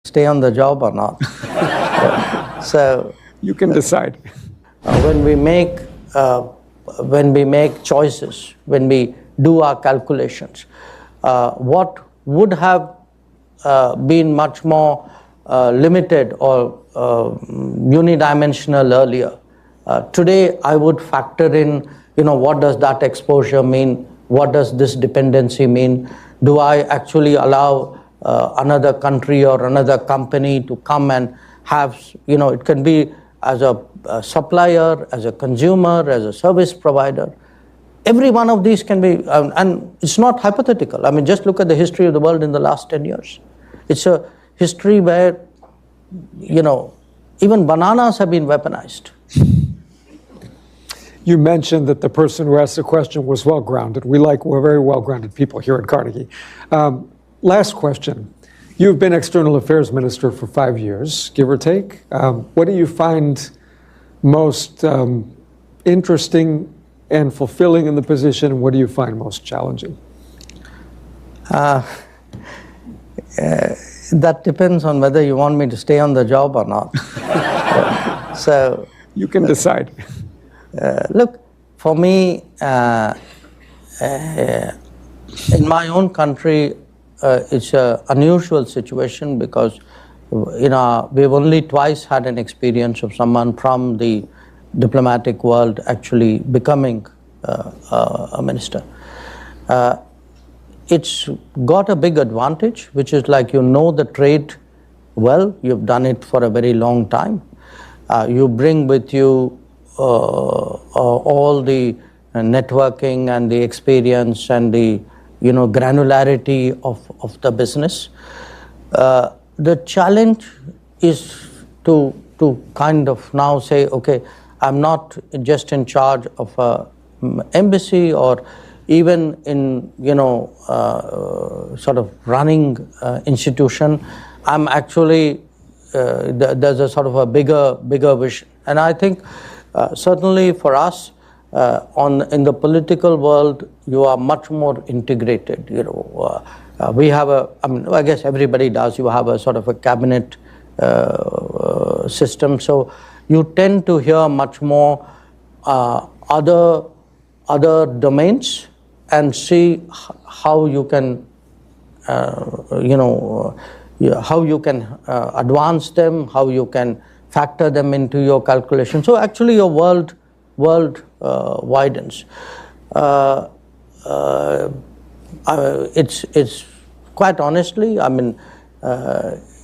stay on the job or not. So you can decide. When we make choices, when we do our calculations, what would have been much more limited or unidimensional earlier, today I would factor in, what does that exposure mean? What does this dependency mean? Do I actually allow another country or another company to come and have, it can be as a supplier, as a consumer, as a service provider. Every one of these can be, and it's not hypothetical. I mean, just look at the history of the world in the last 10 years. It's a history where, even bananas have been weaponized. You mentioned that the person who asked the question was well-grounded. We're very well-grounded people here at Carnegie. Last question. You've been External Affairs Minister for 5 years, give or take. What do you find most interesting and fulfilling in the position, and what do you find most challenging? That depends on whether you want me to stay on the job or not. So you can decide. Look, for me, in my own country, it's an unusual situation because, we've only twice had an experience of someone from the diplomatic world actually becoming a minister. It's got a big advantage, which is like the trade well, you've done it for a very long time. You bring with you all the networking and the experience and the granularity of the business. The challenge is to kind of now say, okay, I'm not just in charge of an embassy or even in sort of running institution. I'm actually there's a sort of a bigger vision, and I think certainly for us in the political world, you are much more integrated. We have I guess everybody does. You have a sort of a cabinet system, so you tend to hear much more other domains and see how you can how you can advance them, how you can factor them into your calculation. So actually your world widens. It's quite honestly, I mean,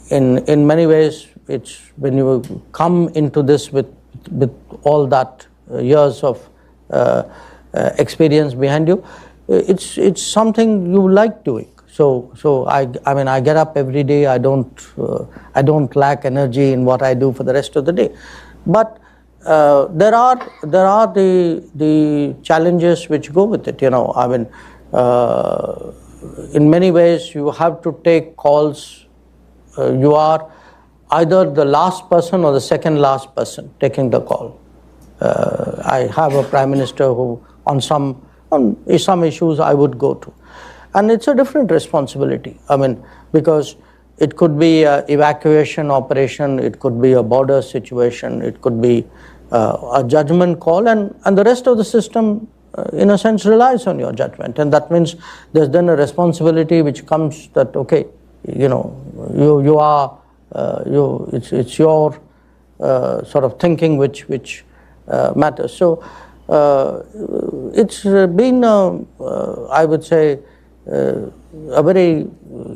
in many ways, it's when you come into this with all that years of experience behind you, it's something you like doing. So I mean, I get up every day. I don't lack energy in what I do for the rest of the day. But there are the challenges which go with it. I mean, in many ways, you have to take calls. You are either the last person or the second last person taking the call. I have a prime minister who, on some issues, I would go to. And it's a different responsibility. I mean, because it could be an evacuation operation, it could be a border situation, it could be a judgment call, and the rest of the system, in a sense, relies on your judgment. And that means there's then a responsibility which comes that, okay, it's your sort of thinking which matters. So it's been, I would say, a very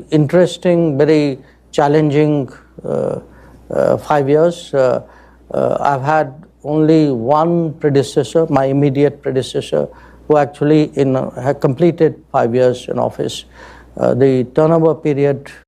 interesting, very challenging 5 years. I've had only one predecessor, my immediate predecessor, who actually had completed 5 years in office. The turnover period